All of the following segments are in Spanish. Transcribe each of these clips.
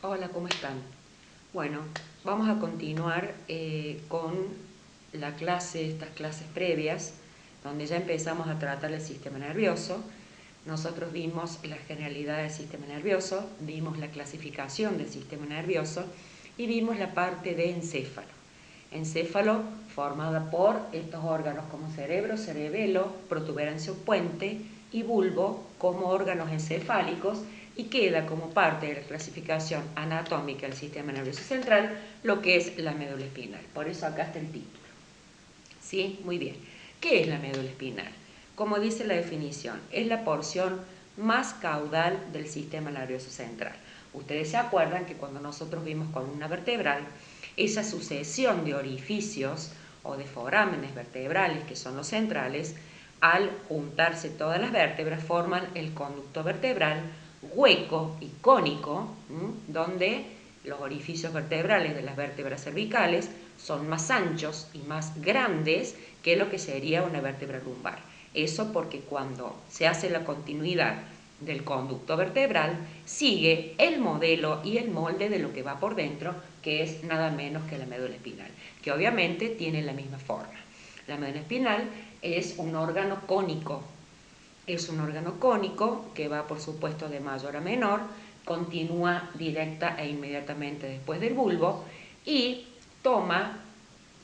Hola, ¿cómo están? Bueno, vamos a continuar con la clase, estas clases previas, donde ya empezamos a tratar el sistema nervioso. Nosotros vimos la generalidad del sistema nervioso, vimos la clasificación del sistema nervioso y vimos la parte de encéfalo. Encéfalo formada por estos órganos como cerebro, cerebelo, protuberancia o puente y bulbo como órganos encefálicos, y queda como parte de la clasificación anatómica del sistema nervioso central lo que es la médula espinal. Por eso acá está el título. ¿Sí? Muy bien. ¿Qué es la médula espinal? Como dice la definición, es la porción más caudal del sistema nervioso central. Ustedes se acuerdan que cuando nosotros vimos columna vertebral, esa sucesión de orificios o de forámenes vertebrales, que son los centrales, al juntarse todas las vértebras forman el conducto vertebral hueco y cónico, donde los orificios vertebrales de las vértebras cervicales son más anchos y más grandes que lo que sería una vértebra lumbar. Eso porque cuando se hace la continuidad del conducto vertebral, sigue el modelo y el molde de lo que va por dentro, que es nada menos que la médula espinal, que obviamente tiene la misma forma. La médula espinal es un órgano cónico. Es un órgano cónico que va, por supuesto, de mayor a menor, continúa directa e inmediatamente después del bulbo y toma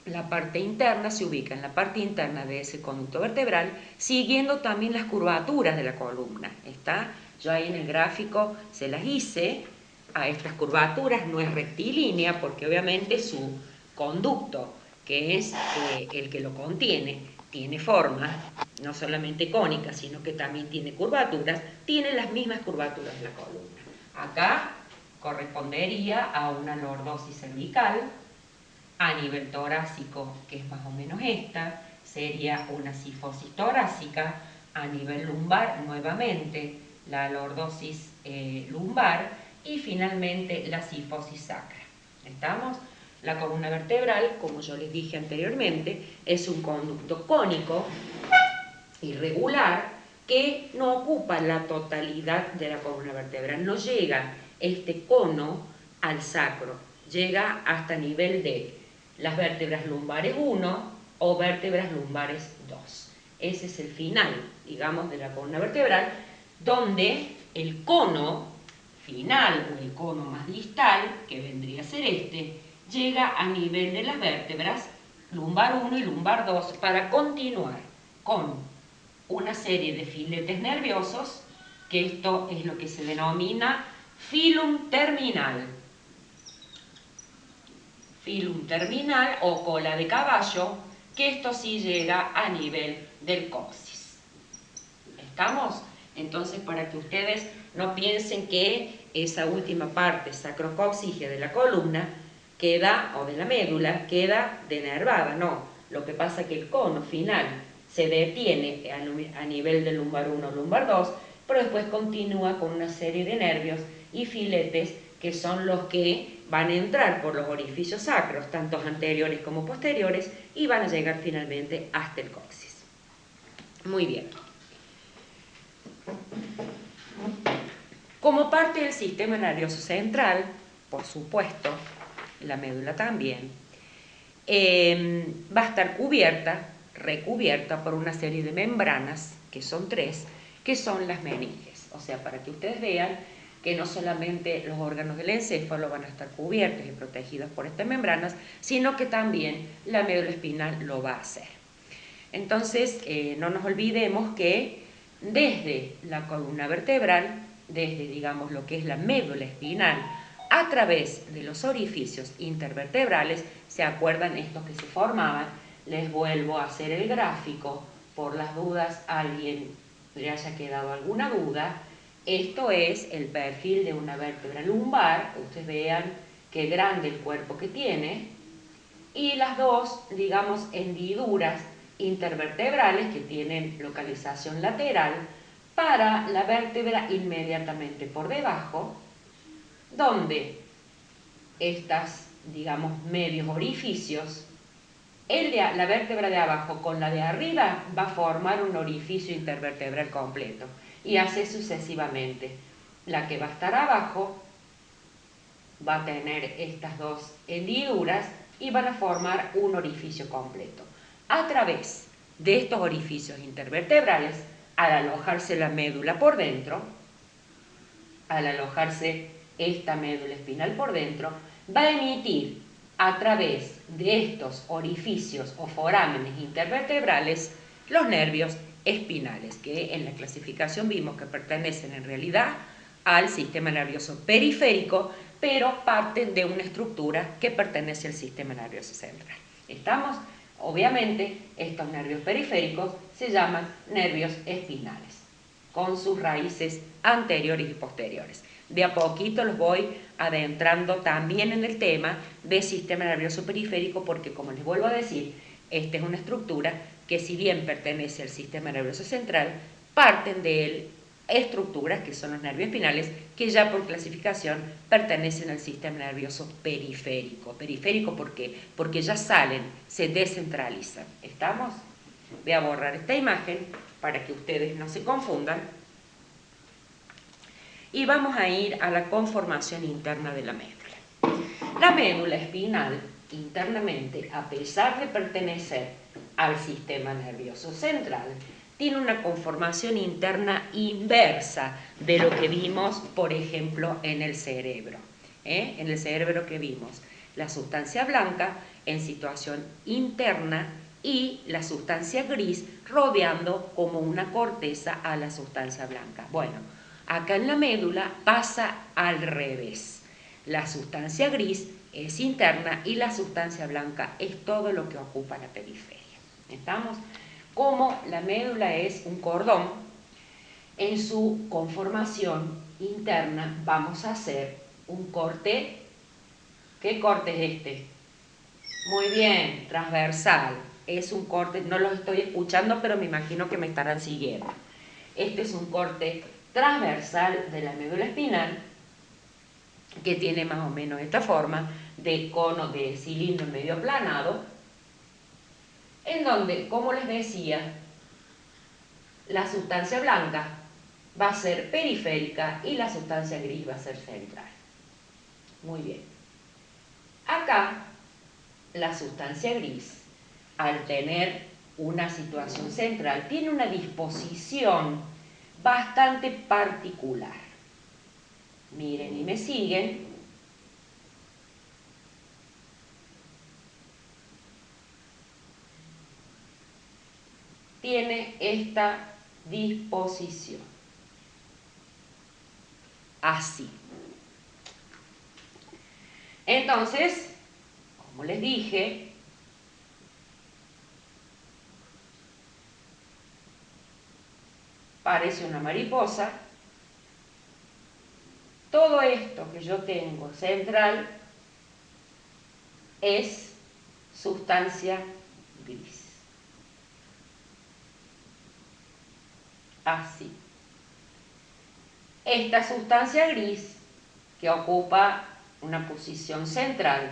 la parte interna, se ubica en la parte interna de ese conducto vertebral, siguiendo también las curvaturas de la columna. ¿Está? Yo ahí en el gráfico se las hice a estas curvaturas, no es rectilínea porque obviamente su conducto, que es el que lo contiene, tiene forma, no solamente cónica, sino que también tiene curvaturas, tiene las mismas curvaturas de la columna. Acá correspondería a una lordosis cervical. A nivel torácico, que es más o menos esta, sería una cifosis torácica. A nivel lumbar, nuevamente, la lordosis lumbar y finalmente la cifosis sacra. ¿Estamos? La columna vertebral, como yo les dije anteriormente, es un conducto cónico, irregular, que no ocupa la totalidad de la columna vertebral. No llega este cono al sacro, llega hasta nivel de las vértebras lumbares 1 o vértebras lumbares 2. Ese es el final, digamos, de la columna vertebral, donde el cono final o el cono más distal, que vendría a ser este, llega a nivel de las vértebras lumbar 1 y lumbar 2 para continuar con una serie de filetes nerviosos, que esto es lo que se denomina filum terminal. Filum terminal o cola de caballo, que esto sí llega a nivel del coxis. ¿Estamos? Entonces, para que ustedes no piensen que esa última parte sacrocoxígea de la columna queda, o de la médula, queda denervada, no. Lo que pasa es que el cono final se detiene a nivel del lumbar 1 o lumbar 2, pero después continúa con una serie de nervios y filetes que son los que van a entrar por los orificios sacros, tanto anteriores como posteriores, y van a llegar finalmente hasta el coxis. Muy bien. Como parte del sistema nervioso central, por supuesto, la médula también, va a estar recubierta por una serie de membranas, que son 3, que son las meninges. O sea, para que ustedes vean que no solamente los órganos del encéfalo van a estar cubiertos y protegidos por estas membranas, sino que también la médula espinal lo va a hacer. Entonces, no nos olvidemos que desde la columna vertebral, desde, digamos, lo que es la médula espinal, a través de los orificios intervertebrales, ¿se acuerdan estos que se formaban? Les vuelvo a hacer el gráfico, por las dudas, a alguien le haya quedado alguna duda. Esto es el perfil de una vértebra lumbar, ustedes vean qué grande el cuerpo que tiene, y las dos, digamos, hendiduras intervertebrales que tienen localización lateral para la vértebra inmediatamente por debajo, donde estas, digamos, medios orificios, la vértebra de abajo con la de arriba va a formar un orificio intervertebral completo, y así sucesivamente. La que va a estar abajo va a tener estas dos hendiduras y van a formar un orificio completo. A través de estos orificios intervertebrales, al alojarse la médula por dentro, al alojarse esta médula espinal por dentro, va a emitir a través de estos orificios o forámenes intervertebrales los nervios espinales, que en la clasificación vimos que pertenecen en realidad al sistema nervioso periférico, pero parten de una estructura que pertenece al sistema nervioso central. ¿Estamos? Obviamente, estos nervios periféricos se llaman nervios espinales, con sus raíces anteriores y posteriores. De a poquito los voy adentrando también en el tema del sistema nervioso periférico, porque como les vuelvo a decir, esta es una estructura que, si bien pertenece al sistema nervioso central, parten de él estructuras que son los nervios espinales, que ya por clasificación pertenecen al sistema nervioso periférico. ¿Periférico por qué? Porque ya salen, se descentralizan. ¿Estamos? Voy a borrar esta imagen para que ustedes no se confundan. Y vamos a ir a la conformación interna de la médula. La médula espinal, internamente, a pesar de pertenecer al sistema nervioso central, tiene una conformación interna inversa de lo que vimos, por ejemplo, en el cerebro. En el cerebro que vimos la sustancia blanca en situación interna y la sustancia gris rodeando como una corteza a la sustancia blanca. Bueno, acá en la médula pasa al revés. La sustancia gris es interna y la sustancia blanca es todo lo que ocupa la periferia. ¿Estamos? Como la médula es un cordón, en su conformación interna vamos a hacer un corte. ¿Qué corte es este? Muy bien, transversal. Es un corte, no lo estoy escuchando, pero me imagino que me estarán siguiendo. Este es un corte transversal de la médula espinal, que tiene más o menos esta forma de cono de cilindro medio aplanado, en donde, como les decía, la sustancia blanca va a ser periférica y la sustancia gris va a ser central. Muy bien. Acá, la sustancia gris, al tener una situación central, tiene una disposición bastante particular. Miren y me siguen. Tiene esta disposición. Así. Entonces, como les dije, parece una mariposa. Todo esto que yo tengo central es sustancia gris. Así. Esta sustancia gris, que ocupa una posición central,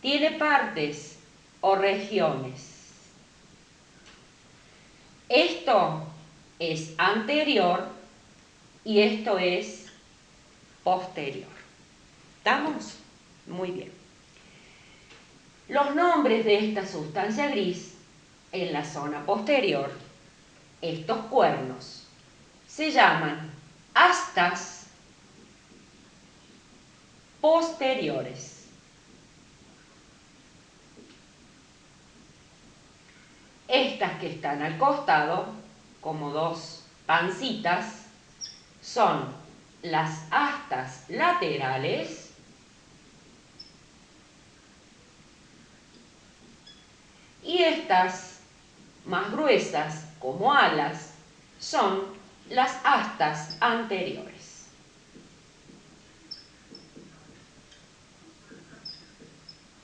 tiene partes o regiones. Esto es anterior y esto es posterior. ¿Estamos? Muy bien. Los nombres de esta sustancia gris en la zona posterior, estos cuernos, se llaman astas posteriores. Estas que están al costado, como dos pancitas, son las astas laterales y estas más gruesas, como alas, son las astas anteriores.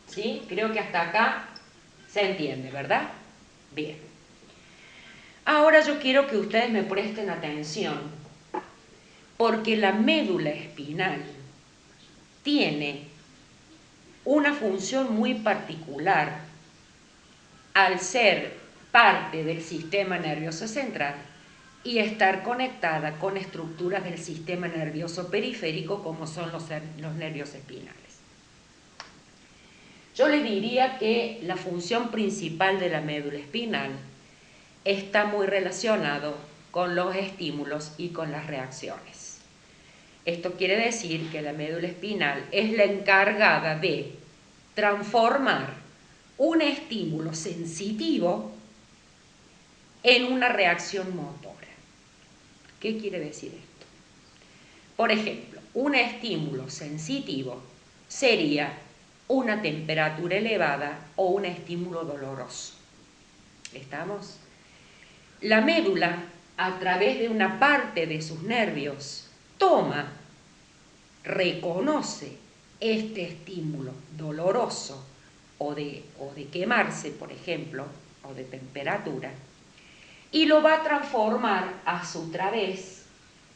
¿Sí? Creo que hasta acá se entiende, ¿verdad? Bien. Ahora yo quiero que ustedes me presten atención, porque la médula espinal tiene una función muy particular al ser parte del sistema nervioso central y estar conectada con estructuras del sistema nervioso periférico como son los nervios espinales. Yo le diría que la función principal de la médula espinal está muy relacionado con los estímulos y con las reacciones. Esto quiere decir que la médula espinal es la encargada de transformar un estímulo sensitivo en una reacción motora. ¿Qué quiere decir esto? Por ejemplo, un estímulo sensitivo sería una temperatura elevada o un estímulo doloroso. ¿Estamos? La médula, a través de una parte de sus nervios, toma, reconoce este estímulo doloroso o de quemarse, por ejemplo, o de temperatura, y lo va a transformar a su través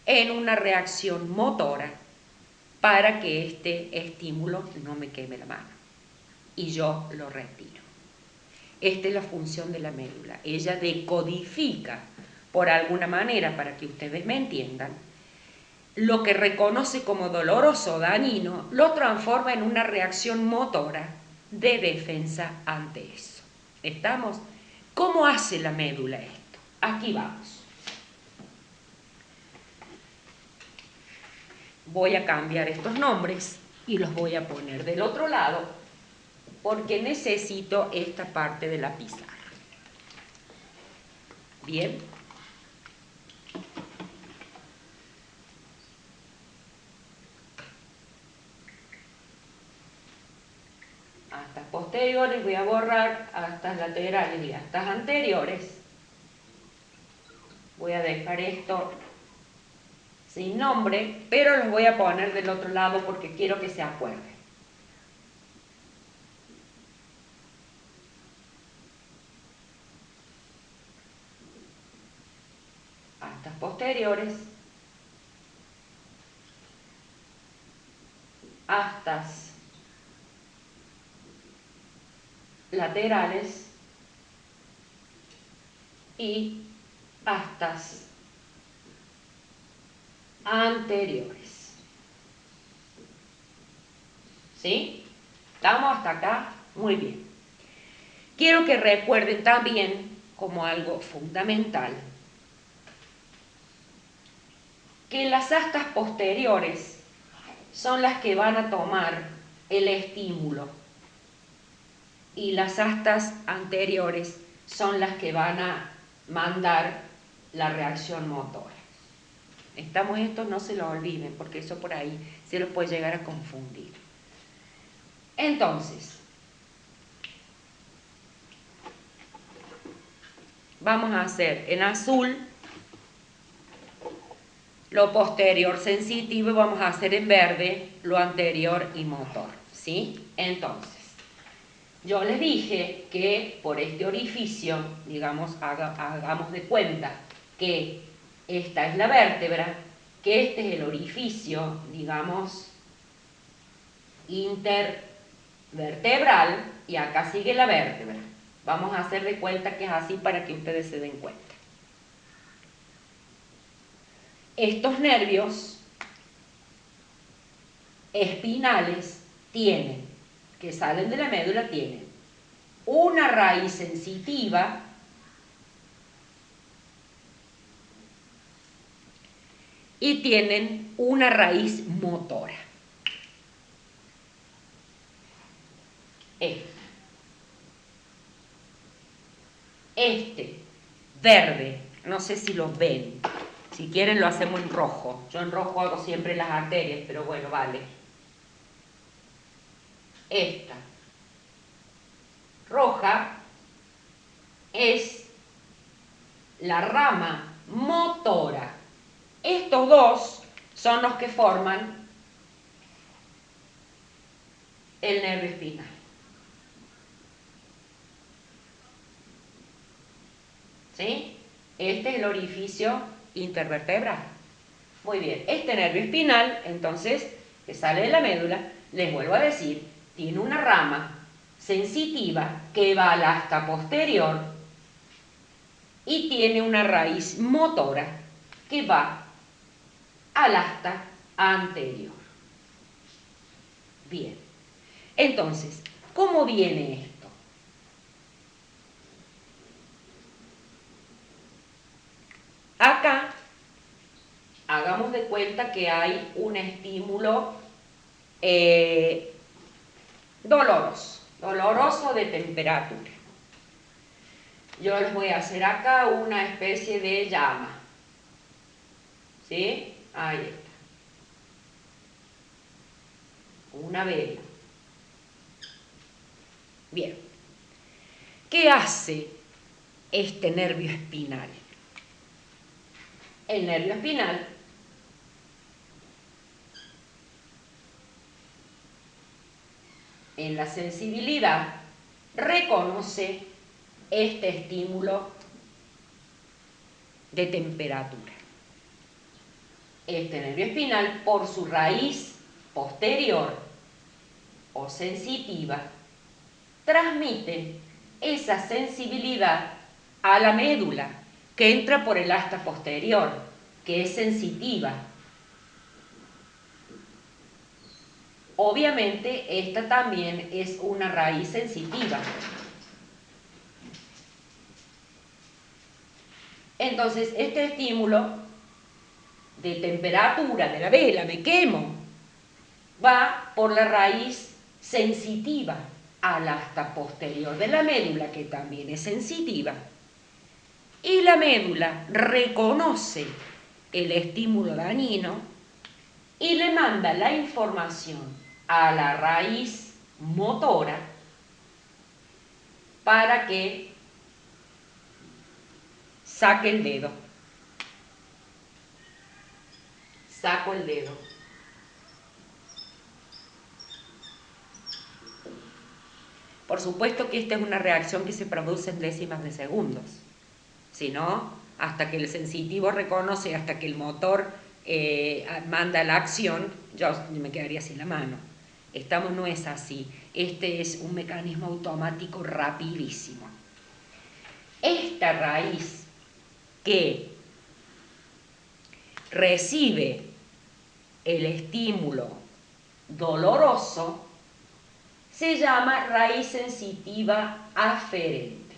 en una reacción motora para que este estímulo no me queme la mano y yo lo retiro. Esta es la función de la médula. Ella decodifica, por alguna manera, para que ustedes me entiendan, lo que reconoce como doloroso o dañino, lo transforma en una reacción motora de defensa ante eso. ¿Estamos? ¿Cómo hace la médula esto? Aquí vamos. Voy a cambiar estos nombres y los voy a poner del otro lado porque necesito esta parte de la pizarra. Bien. Astas posteriores voy a borrar, astas laterales y astas anteriores. Voy a dejar esto sin nombre, pero los voy a poner del otro lado porque quiero que se acuerden. Astas posteriores, astas laterales y astas anteriores. ¿Sí? ¿Estamos hasta acá? Muy bien. Quiero que recuerden también, como algo fundamental, que las astas posteriores son las que van a tomar el estímulo y las astas anteriores son las que van a mandar la reacción motora. Estamos, esto no se lo olviden porque eso por ahí se los puede llegar a confundir. Entonces, vamos a hacer en azul lo posterior sensitivo y vamos a hacer en verde lo anterior y motor, ¿sí? Entonces, yo les dije que por este orificio, digamos, hagamos de cuenta que esta es la vértebra, que este es el orificio, digamos, intervertebral y acá sigue la vértebra. Vamos a hacer de cuenta que es así para que ustedes se den cuenta. Estos nervios espinales tienen, que salen de la médula, tienen una raíz sensitiva y tienen una raíz motora. Este verde, no sé si lo ven, si quieren lo hacemos en rojo. Yo en rojo hago siempre las arterias, pero bueno, vale. Esta roja es la rama motora. Estos dos son los que forman el nervio espinal. ¿Sí? Este es el orificio intervertebral. Muy bien, este nervio espinal, entonces, que sale de la médula, les vuelvo a decir, tiene una rama sensitiva que va al asta posterior y tiene una raíz motora que va al asta anterior. Bien, entonces, ¿cómo viene esto? Acá, hagamos de cuenta que hay un estímulo doloroso de temperatura. Yo les voy a hacer acá una especie de llama. ¿Sí? Ahí está. Una vela. Bien. ¿Qué hace este nervio espinal? El nervio espinal en la sensibilidad reconoce este estímulo de temperatura. Este nervio espinal, por su raíz posterior o sensitiva, transmite esa sensibilidad a la médula, que entra por el asta posterior, que es sensitiva. Obviamente, esta también es una raíz sensitiva. Entonces, este estímulo de temperatura de la vela, me quemo, va por la raíz sensitiva al asta posterior de la médula, que también es sensitiva. Y la médula reconoce el estímulo dañino y le manda la información a la raíz motora para que saque el dedo. Saco el dedo. Por supuesto que esta es una reacción que se produce en décimas de segundos. Si no, hasta que el sensitivo reconoce, hasta que el motor manda la acción, yo me quedaría sin la mano. No es así. Este es un mecanismo automático rapidísimo. Esta raíz que recibe el estímulo doloroso se llama raíz sensitiva aferente.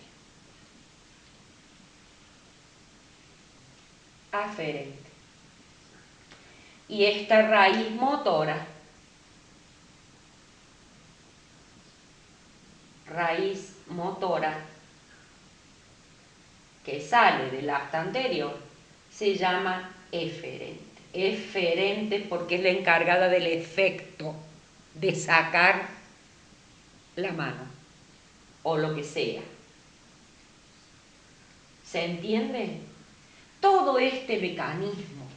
Aferente. Y esta raíz motora, que sale del asta anterior, se llama eferente. Eferente porque es la encargada del efecto de sacar la mano o lo que sea. ¿Se entiende? Todo este mecanismo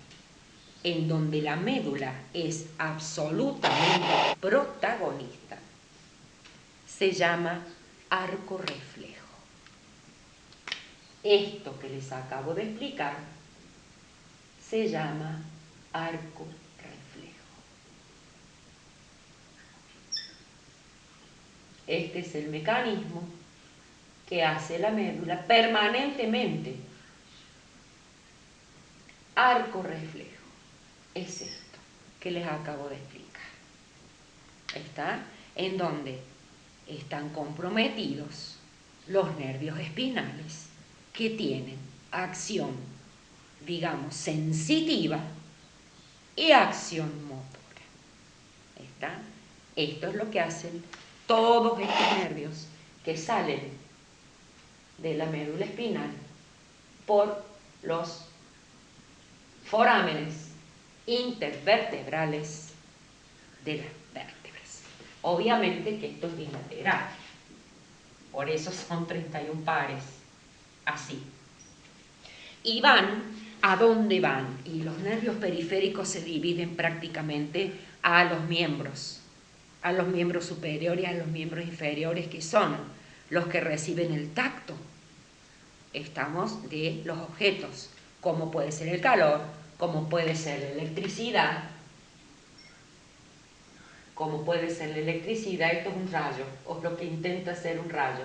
en donde la médula es absolutamente protagonista se llama arco reflejo. Esto que les acabo de explicar se llama arco reflejo. Este es el mecanismo que hace la médula permanentemente. Arco reflejo es esto que les acabo de explicar. ¿Está? En donde están comprometidos los nervios espinales que tienen acción, digamos, sensitiva y acción motora. ¿Está? Esto es lo que hacen todos estos nervios que salen de la médula espinal por los forámenes intervertebrales de las vértebras. Obviamente que esto es bilateral, por eso son 31 pares, así. Y van, ¿a dónde van? Y los nervios periféricos se dividen prácticamente a los miembros superiores y a los miembros inferiores, que son los que reciben el tacto. Estamos de los objetos, como puede ser el calor, como puede ser la electricidad, esto es un rayo, o lo que intenta ser un rayo,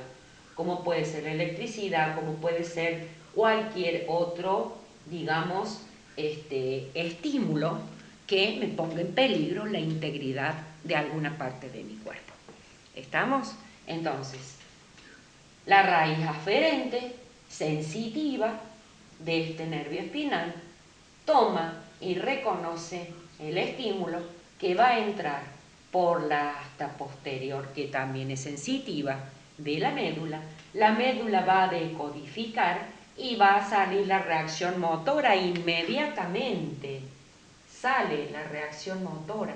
como puede ser la electricidad, como puede ser cualquier otro, digamos, estímulo que me ponga en peligro la integridad de alguna parte de mi cuerpo. ¿Estamos? Entonces, la raíz aferente, sensitiva, de este nervio espinal, toma y reconoce el estímulo que va a entrar por la asta posterior, que también es sensitiva, de la médula. La médula va a decodificar y va a salir la reacción motora inmediatamente. Sale la reacción motora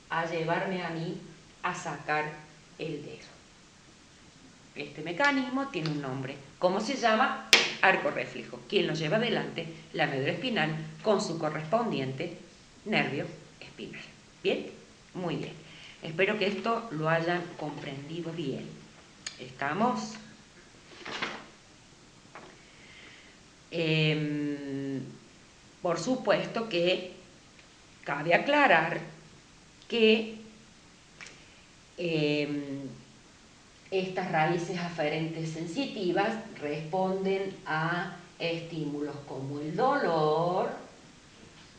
a llevarme a mí a sacar el dedo. Este mecanismo tiene un nombre. ¿Cómo se llama? Arco reflejo. ¿Quién lo lleva adelante? La médula espinal con su correspondiente nervio espinal. ¿Bien? Muy bien. Espero que esto lo hayan comprendido bien. ¿Estamos? Por supuesto que cabe aclarar que estas raíces aferentes sensitivas responden a estímulos como el dolor,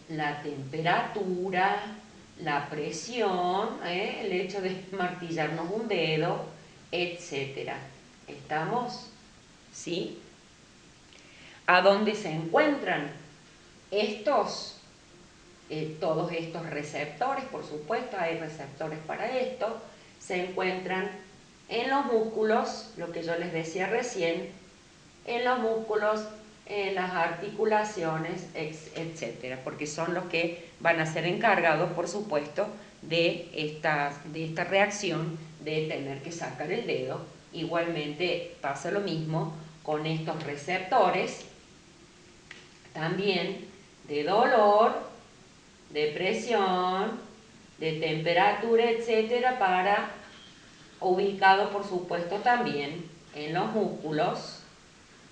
la temperatura, la presión, el hecho de martillarnos un dedo, etc. ¿Estamos? ¿Sí? ¿A dónde se encuentran todos estos receptores? Por supuesto, hay receptores para esto. Se encuentran en los músculos, lo que yo les decía recién, en los músculos, en las articulaciones, etc. Porque son los que van a ser encargados, por supuesto, de esta reacción de tener que sacar el dedo. Igualmente pasa lo mismo con estos receptores, también de dolor, de presión, de temperatura, etcétera, ubicado por supuesto también en los músculos,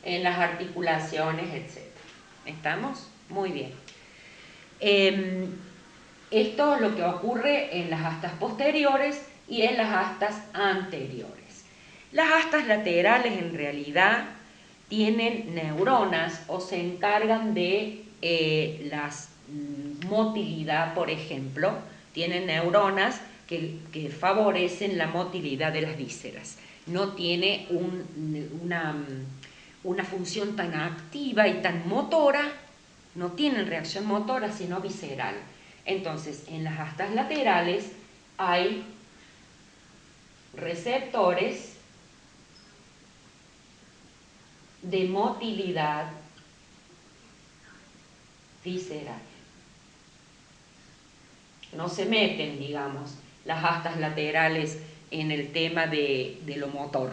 en las articulaciones, etc. ¿Estamos? Muy bien. Esto es lo que ocurre en las astas posteriores y en las astas anteriores. Las astas laterales en realidad tienen neuronas o se encargan de la motilidad, por ejemplo, tienen neuronas que favorecen la motilidad de las vísceras. No tiene una función tan activa y tan motora, no tienen reacción motora, sino visceral. Entonces, en las astas laterales hay receptores de motilidad visceral. No se meten, digamos, las astas laterales en el tema de lo motor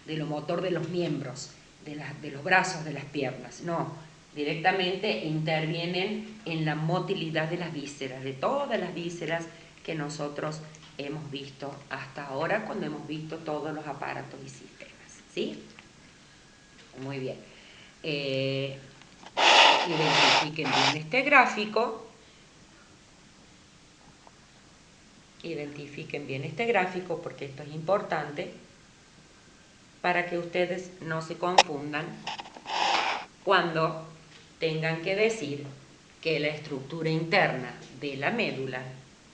de los miembros, de los brazos, de las piernas. No, directamente intervienen en la motilidad de las vísceras, de todas las vísceras que nosotros hemos visto hasta ahora cuando hemos visto todos los aparatos y sistemas. ¿Sí? Muy bien. Identifiquen bien este gráfico. Identifiquen bien este gráfico porque esto es importante para que ustedes no se confundan cuando tengan que decir que la estructura interna de la médula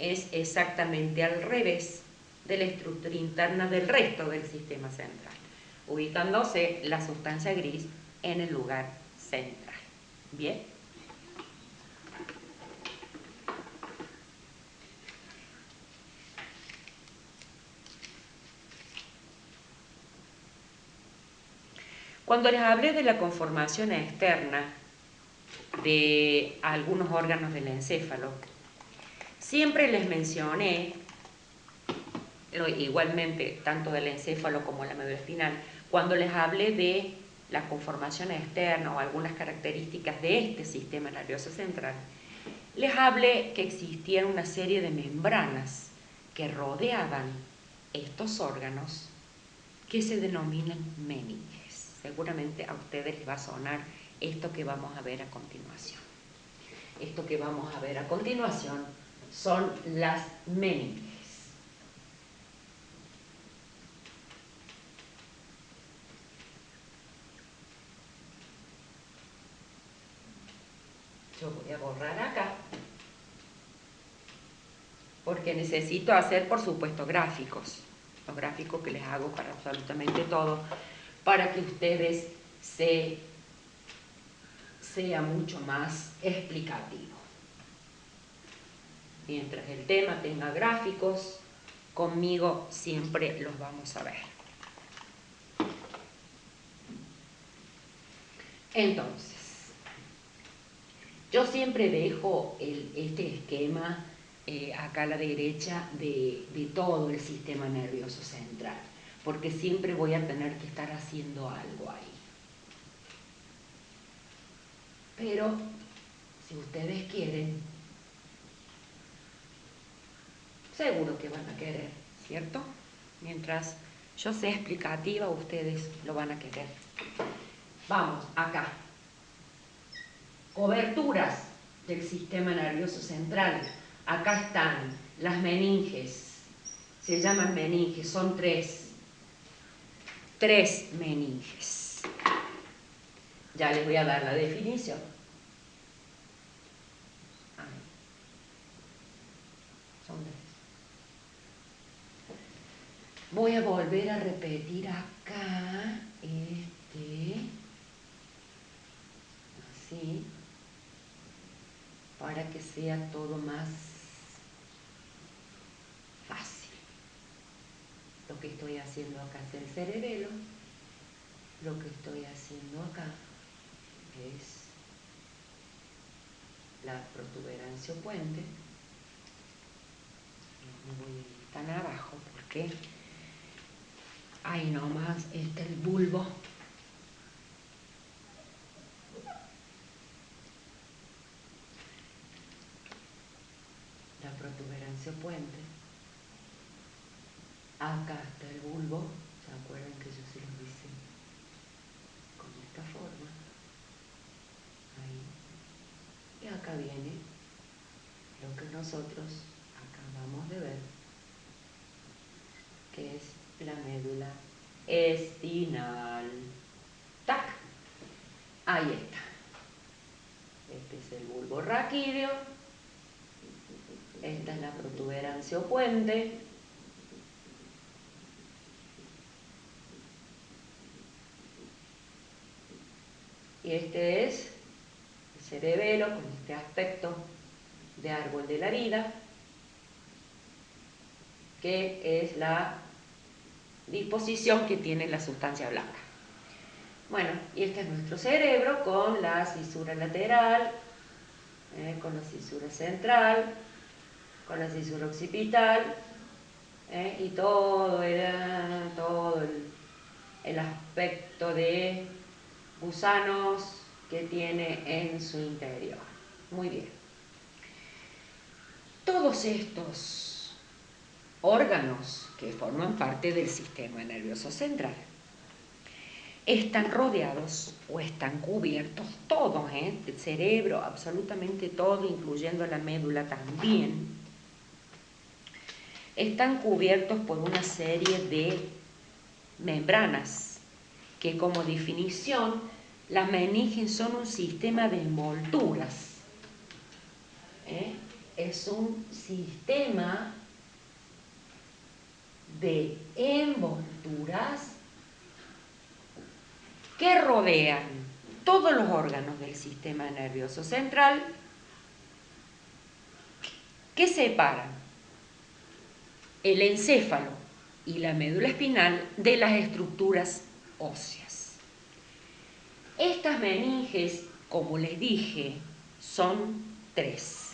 es exactamente al revés de la estructura interna del resto del sistema central, ubicándose la sustancia gris en el lugar central. ¿Bien? Cuando les hablé de la conformación externa de algunos órganos del encéfalo, siempre les mencioné, igualmente tanto del encéfalo como la médula espinal, cuando les hablé de la conformación externa o algunas características de este sistema nervioso central, les hablé que existían una serie de membranas que rodeaban estos órganos que se denominan meninges. Seguramente a ustedes les va a sonar esto que vamos a ver a continuación. Esto que vamos a ver a continuación son las meninges. Yo voy a borrar acá, porque necesito hacer, por supuesto, gráficos. Los gráficos que les hago para absolutamente todo, para que ustedes sea mucho más explicativo. Mientras el tema tenga gráficos, conmigo siempre los vamos a ver. Entonces, yo siempre dejo este esquema acá a la derecha de todo el sistema nervioso central, porque siempre voy a tener que estar haciendo algo ahí. Pero, si ustedes quieren, seguro que van a querer, ¿cierto? Mientras yo sea explicativa, ustedes lo van a querer. Vamos, acá. Coberturas del sistema nervioso central. Acá están las meninges. Se llaman meninges, son tres. Tres meninges. Ya les voy a dar la definición. Son tres. Voy a volver a repetir acá, así, para que sea todo más fácil. Lo que estoy haciendo acá es el cerebelo, lo que estoy haciendo acá es la protuberancia puente. No voy a ir tan abajo porque ahí nomás está el bulbo. La protuberancia puente. Acá está el bulbo. ¿Se acuerdan que yo se los hice con esta forma? Ahí. Y acá viene lo que nosotros acabamos de ver, que es la médula espinal. ¡Tac! Ahí está. Este es el bulbo raquídeo. Esta es la protuberancia puente. Y este es el cerebelo con este aspecto de árbol de la vida, que es la disposición que tiene la sustancia blanca. Bueno, y este es nuestro cerebro con la cisura lateral, con la cisura central, con la cisura occipital, y todo el aspecto de gusanos que tiene en su interior. Muy bien. Todos estos órganos que forman parte del sistema nervioso central están rodeados o están cubiertos todos, el cerebro, absolutamente todo, incluyendo la médula también, están cubiertos por una serie de membranas que, como definición, las meninges son un sistema de envolturas. Es un sistema de envolturas que rodean todos los órganos del sistema nervioso central, que separan el encéfalo y la médula espinal de las estructuras óseas. Estas meninges, como les dije, son tres.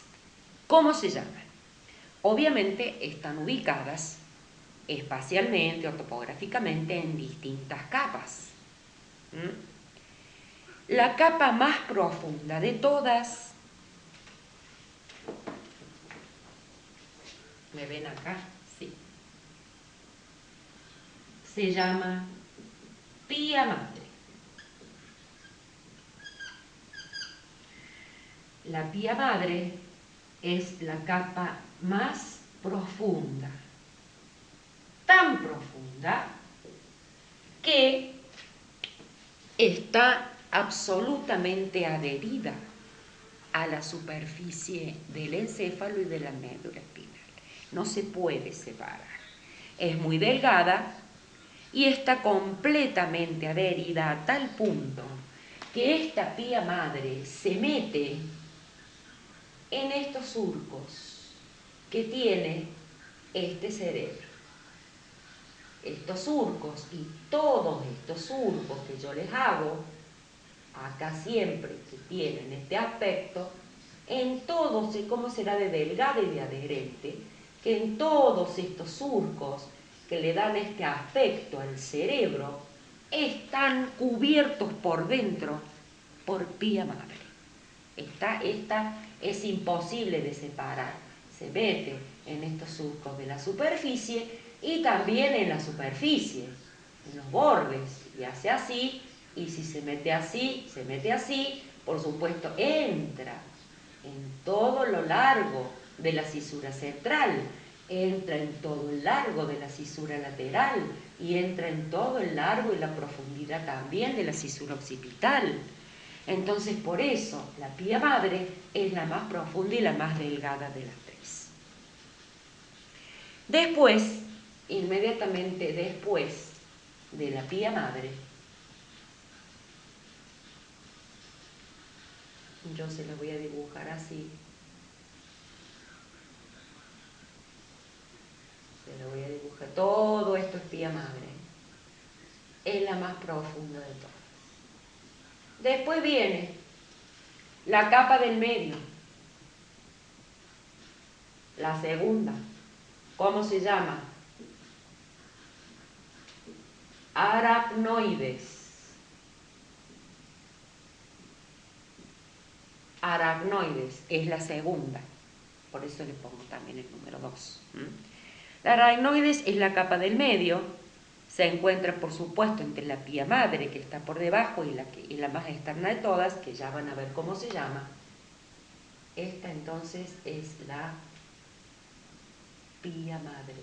¿Cómo se llaman? Obviamente están ubicadas espacialmente o topográficamente en distintas capas. La capa más profunda de todas, ¿me ven acá? Sí. Se llama pía madre. La pía madre es la capa más profunda, tan profunda que está absolutamente adherida a la superficie del encéfalo y de la médula espinal. No se puede separar. Es muy delgada y está completamente adherida a tal punto que esta pía madre se mete en estos surcos que tiene este cerebro. Estos surcos y todos estos surcos que yo les hago, acá siempre que tienen este aspecto, en todos, cómo será de delgada y de adherente, que en todos estos surcos que le dan este aspecto al cerebro, están cubiertos por dentro por pía madre. Esta es imposible de separar. Se mete en estos surcos de la superficie y también en la superficie, en los bordes, y hace así, y si se mete así, por supuesto entra en todo lo largo de la cisura central, entra en todo el largo de la cisura lateral y entra en todo el largo y la profundidad también de la cisura occipital. Entonces, por eso, la pía madre es la más profunda y la más delgada de las tres. Después, inmediatamente después de la pía madre, yo se la voy a dibujar así. Se la voy a dibujar. Todo esto es pía madre. Es la más profunda de todas. Después viene la capa del medio. La segunda. ¿Cómo se llama? Aracnoides. Aracnoides es la segunda. Por eso le pongo también el número 2. La aracnoides es la capa del medio. Se encuentra, por supuesto, entre la pía madre, que está por debajo, y la más externa de todas, que ya van a ver cómo se llama. Esta entonces es la pía madre.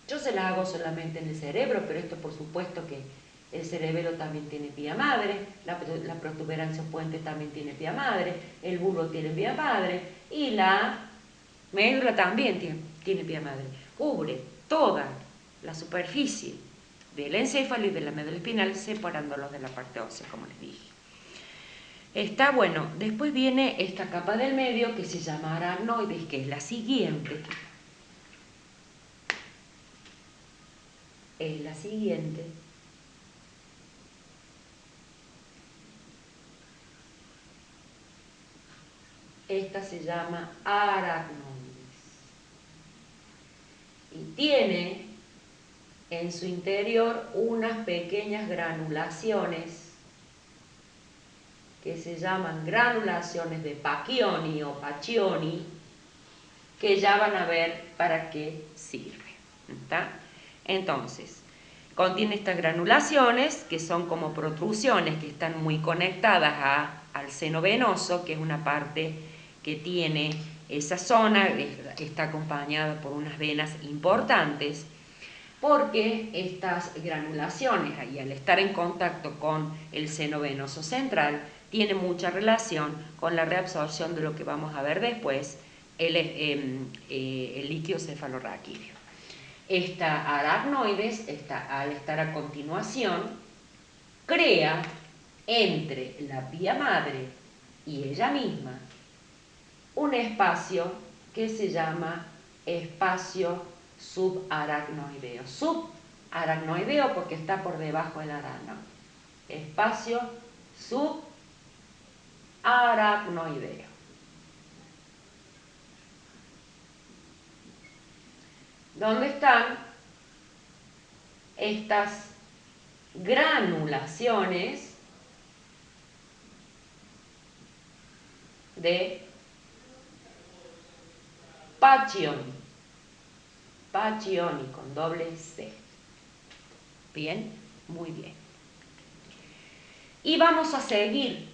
Yo se la hago solamente en el cerebro, pero esto por supuesto que el cerebelo también tiene pía madre, la protuberancia puente también tiene pía madre, el bulbo tiene pía madre y la médula también tiene pía madre. Cubre toda la superficie del encéfalo y de la médula espinal, separándolos de la parte ósea, como les dije. Está bueno, después viene esta capa del medio que se llama aracnoides, que es la siguiente. Es la siguiente. Esta se llama aracnoides. Y tiene en su interior unas pequeñas granulaciones que se llaman granulaciones de Pacchioni o Pacchioni, que ya van a ver para qué sirve. ¿Está? Entonces, contiene estas granulaciones que son como protrusiones que están muy conectadas al seno venoso, que es una parte que tiene esa zona, está acompañada por unas venas importantes, porque estas granulaciones, y al estar en contacto con el seno venoso central, tiene mucha relación con la reabsorción de lo que vamos a ver después, el líquido cefalorraquídeo. Esta aracnoides, al estar a continuación, crea entre la pía madre y ella misma un espacio que se llama espacio subaracnoideo. Subaracnoideo porque está por debajo del aracno. Espacio subaracnoideo. ¿Dónde están estas granulaciones de Pacchioni? Pacchioni con doble C. Bien, muy bien. Y vamos a seguir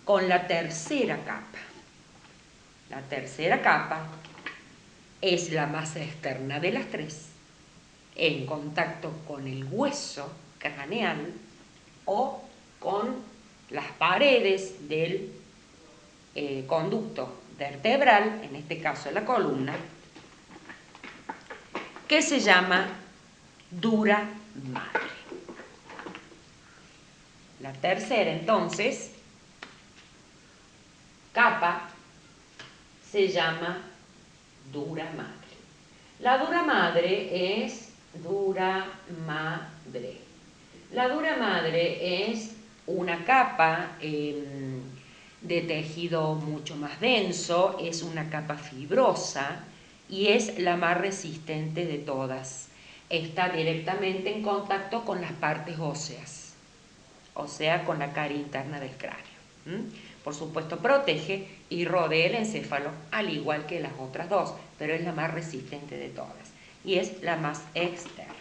con la tercera capa. La tercera capa es la más externa de las tres, en contacto con el hueso craneal o con las paredes del conducto vertebral, en este caso la columna, que se llama dura madre. La tercera, entonces, capa se llama dura madre. La dura madre es dura madre. La dura madre es una capa de tejido mucho más denso, es una capa fibrosa y es la más resistente de todas. Está directamente en contacto con las partes óseas, o sea, con la cara interna del cráneo. Por supuesto, protege y rodea el encéfalo, al igual que las otras dos, pero es la más resistente de todas y es la más externa.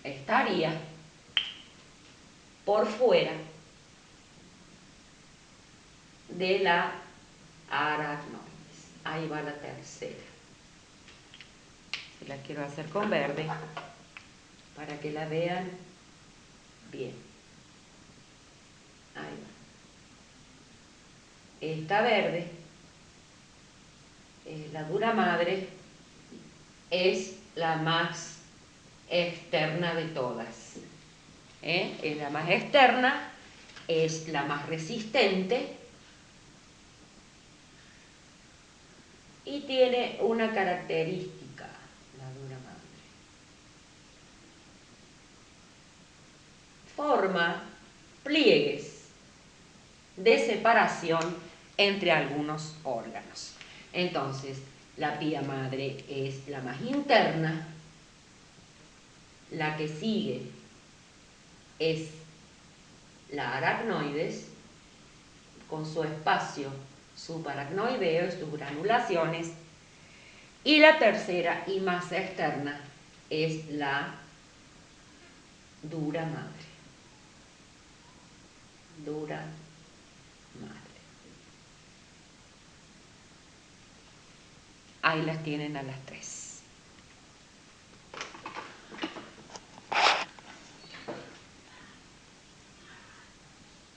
Estaría por fuera de la aracnoides. Ahí va la tercera. La quiero hacer con verde para que la vean bien. Ahí va. Esta verde, la dura madre, es la más externa de todas. Es la más externa, es la más resistente y tiene una característica, la dura madre. Forma pliegues de separación entre algunos órganos. Entonces, la pía madre es la más interna, la que sigue es la aracnoides, con su espacio subaracnoideo y sus granulaciones, y la tercera y más externa es la dura madre. Dura madre. Ahí las tienen a las tres.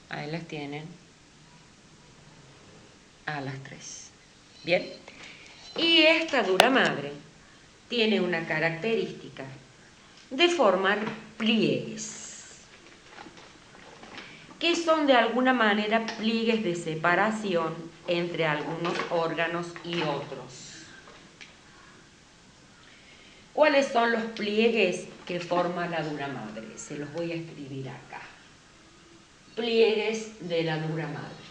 Ahí las tienen a las tres. Bien. Y esta dura madre tiene una característica de formar pliegues, que son de alguna manera pliegues de separación entre algunos órganos y otros. ¿Cuáles son los pliegues que forma la dura madre? Se los voy a escribir acá. Pliegues de la dura madre.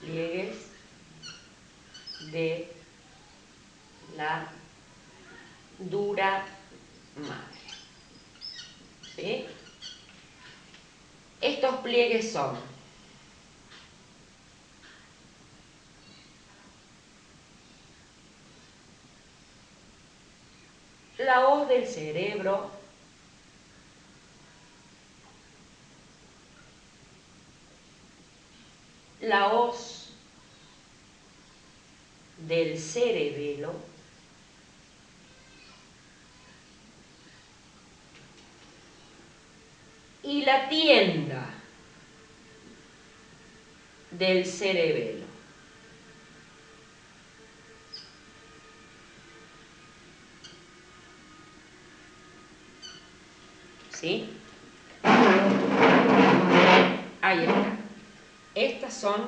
Pliegues de la dura madre. ¿Sí? Estos pliegues son la hoz del cerebro, la hoz del cerebelo, y la tienda del cerebelo. ¿Sí? Ahí está. Estos son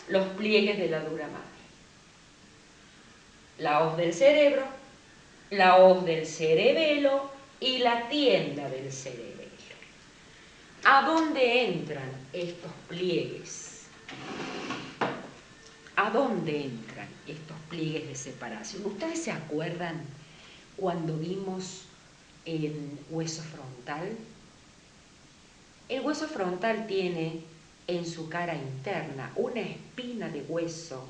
los pliegues de la dura madre. La hoz del cerebro, la hoz del cerebelo y la tienda del cerebelo. ¿A dónde entran estos pliegues? ¿A dónde entran estos pliegues de separación? ¿Ustedes se acuerdan cuando vimos el hueso frontal? El hueso frontal tiene en su cara interna una espina de hueso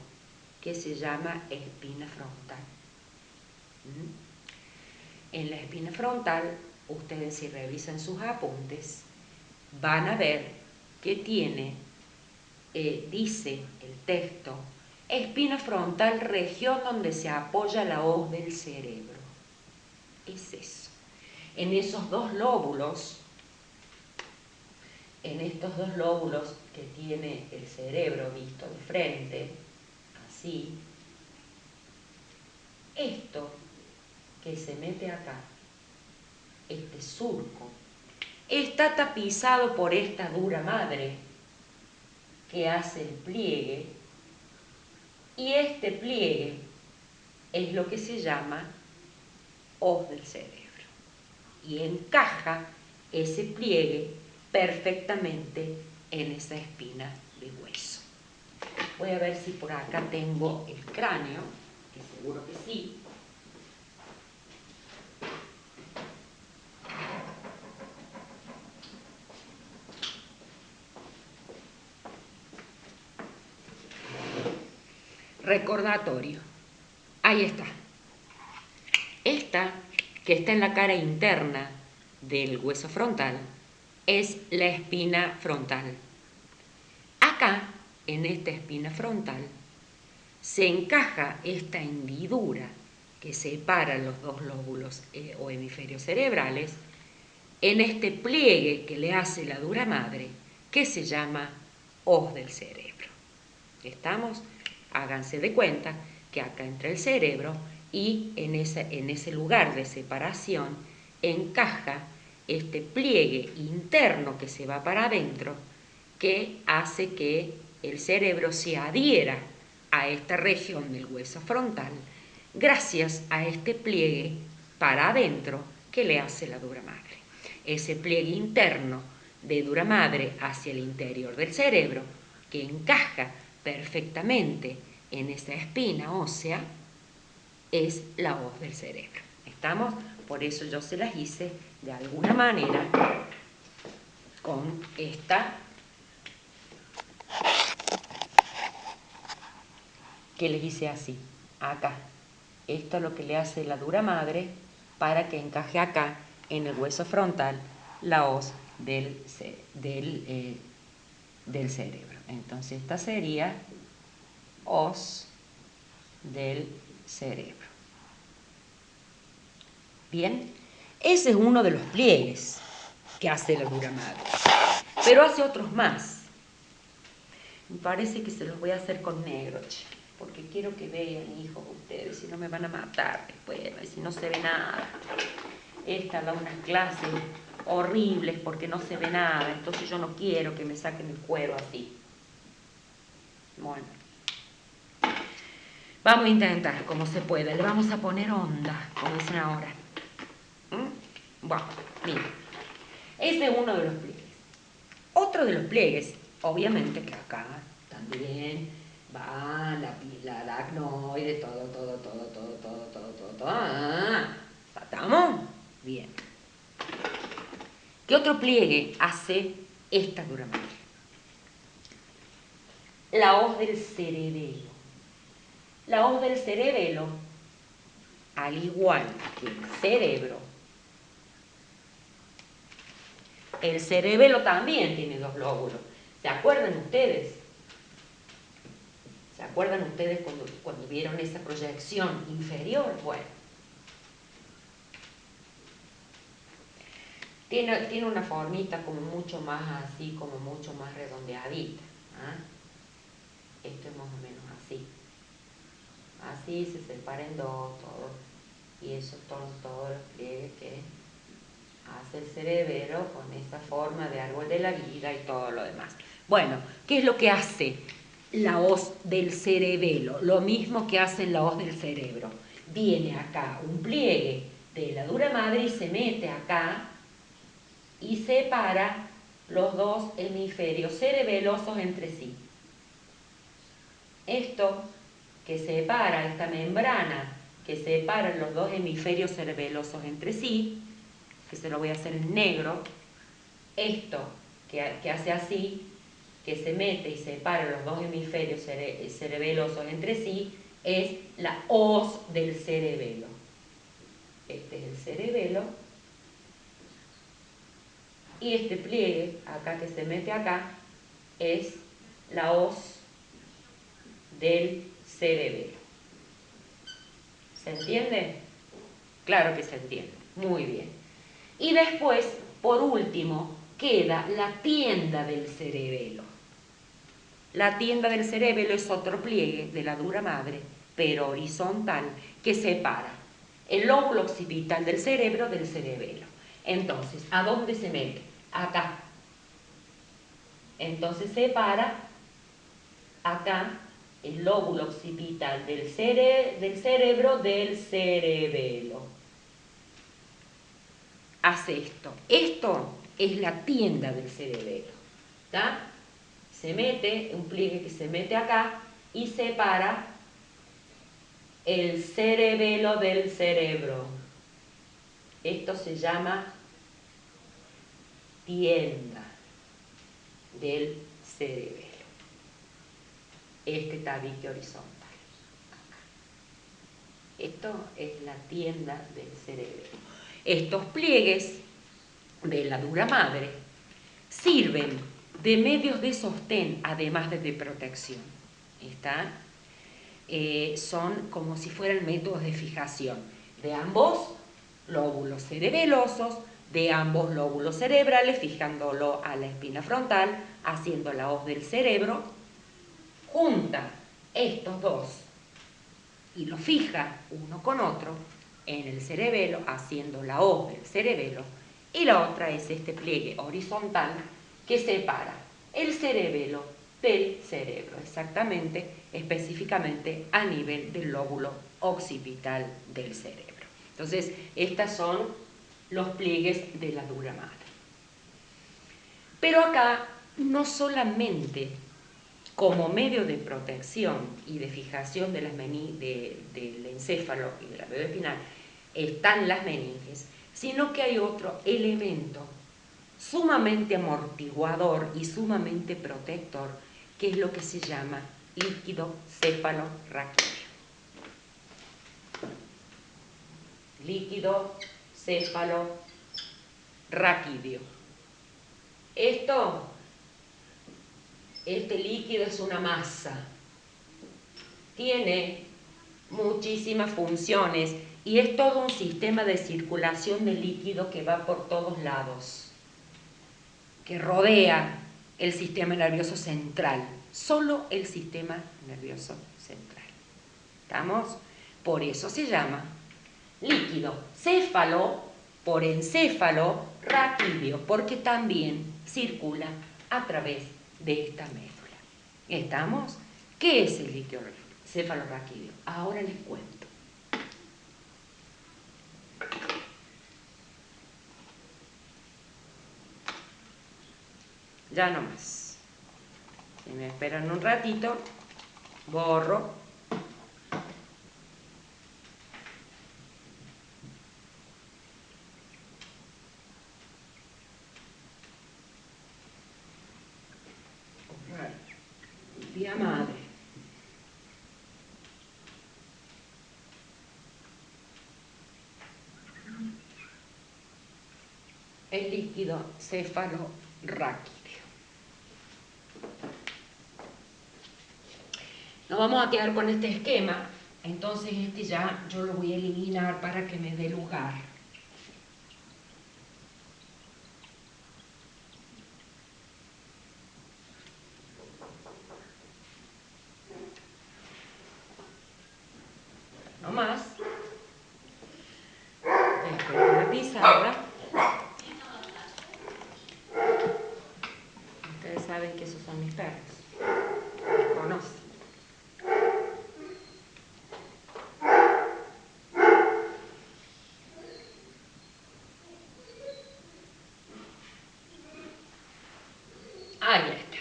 que se llama espina frontal. En la espina frontal, ustedes si revisan sus apuntes, van a ver que tiene, dice el texto, espina frontal, región donde se apoya la hoz del cerebro. Es eso. En esos dos lóbulos, en estos dos lóbulos que tiene el cerebro visto de frente, así, esto que se mete acá, este surco, está tapizado por esta dura madre que hace el pliegue, y este pliegue es lo que se llama hoz del cerebro, y encaja ese pliegue perfectamente en esa espina de hueso. Voy a ver si por acá tengo el cráneo, que seguro que sí. Recordatorio. Ahí está. Esta, que está en la cara interna del hueso frontal, es la espina frontal. Acá, en esta espina frontal, se encaja esta hendidura que separa los dos lóbulos o hemisferios cerebrales en este pliegue que le hace la dura madre, que se llama hoz del cerebro. ¿Estamos? Háganse de cuenta que acá entra el cerebro y en ese lugar de separación encaja este pliegue interno que se va para adentro, que hace que el cerebro se adhiera a esta región del hueso frontal gracias a este pliegue para adentro que le hace la dura madre. Ese pliegue interno de dura madre hacia el interior del cerebro, que encaja perfectamente en esa espina ósea, es la hoz del cerebro. ¿Estamos? Por eso yo se las hice de alguna manera con esta que les hice así, acá. Esto es lo que le hace la dura madre para que encaje acá en el hueso frontal la hoz del cerebro. Entonces esta sería hoz del cerebro. Bien, ese es uno de los pliegues que hace la dura madre, pero hace otros más. Me parece que se los voy a hacer con negro, porque quiero que vean, hijos, ustedes, si no me van a matar después, si no se ve nada. Esta da unas clases horribles porque no se ve nada, entonces yo no quiero que me saquen el cuero así. Bueno, vamos a intentar como se pueda, le vamos a poner onda, como dicen ahora. Bueno, mira, ese es uno de los pliegues. Otro de los pliegues, obviamente que acá también va la aracnoide, todo. ¿Estamos? Bien. ¿Qué otro pliegue hace esta dura madre? La hoz del cerebelo. La hoz del cerebelo, al igual que el cerebelo también tiene dos lóbulos. ¿Se acuerdan ustedes? ¿Se acuerdan ustedes cuando vieron esa proyección inferior? Bueno, tiene una formita como mucho más así, como mucho más redondeadita. Esto es más o menos así. Así se separa en dos todo. Y esos son todos los pliegues que hace el cerebro con esa forma de árbol de la vida y todo lo demás. Bueno, ¿qué es lo que hace la hoz del cerebelo? Lo mismo que hace la hoz del cerebro. Viene acá un pliegue de la dura madre y se mete acá y separa los dos hemisferios cerebelosos entre sí. Esto que separa, esta membrana que separa los dos hemisferios cerebelosos entre sí, que se lo voy a hacer en negro, esto que hace así, que se mete y separa los dos hemisferios cerebelosos entre sí, es la hoz del cerebelo. Este es el cerebelo. Y este pliegue, acá que se mete acá, es la hoz del cerebelo. ¿Se entiende? Claro que se entiende. Muy bien. Y después, por último, queda la tienda del cerebelo. La tienda del cerebelo es otro pliegue de la dura madre, pero horizontal, que separa el lóbulo occipital del cerebro del cerebelo. Entonces, ¿a dónde se mete? Acá. Entonces separa acá el lóbulo occipital del cerebro del cerebelo. Hace esto. Esto es la tienda del cerebelo. ¿Está? Se mete, un pliegue que se mete acá y separa el cerebelo del cerebro. Esto se llama tienda del cerebelo. Este tabique horizontal. Acá. Esto es la tienda del cerebelo. Estos pliegues de la dura madre sirven de medios de sostén, además de protección. ¿Está? Son como si fueran métodos de fijación de ambos lóbulos cerebelosos, de ambos lóbulos cerebrales, fijándolo a la espina frontal, haciendo la hoz del cerebro, junta estos dos y los fija uno con otro en el cerebelo, haciendo la hoz del cerebelo, y la otra es este pliegue horizontal que separa el cerebelo del cerebro, exactamente, específicamente a nivel del lóbulo occipital del cerebro. Entonces, estos son los pliegues de la dura madre. Pero acá no solamente como medio de protección y de fijación del encéfalo y de la médula espinal están las meninges, sino que hay otro elemento sumamente amortiguador y sumamente protector, que es lo que se llama líquido cefalorraquídeo. Líquido cefalorraquídeo. Este líquido es una masa, tiene muchísimas funciones y es todo un sistema de circulación de líquido que va por todos lados, que rodea el sistema nervioso central, solo el sistema nervioso central. ¿Estamos? Por eso se llama líquido céfalo por encéfalo raquídeo, porque también circula a través de esta médula. ¿Estamos? ¿Qué es el líquido cefalorraquídeo? Ahora les cuento. Ya no más. Si me esperan un ratito, borro. Vía madre. El líquido cefalorraquídeo. Nos vamos a quedar con este esquema, entonces este ya yo lo voy a eliminar para que me dé lugar. No más. Esto es la pizarra. Ustedes saben que esos son mis perros. Los conocen. Ahí está.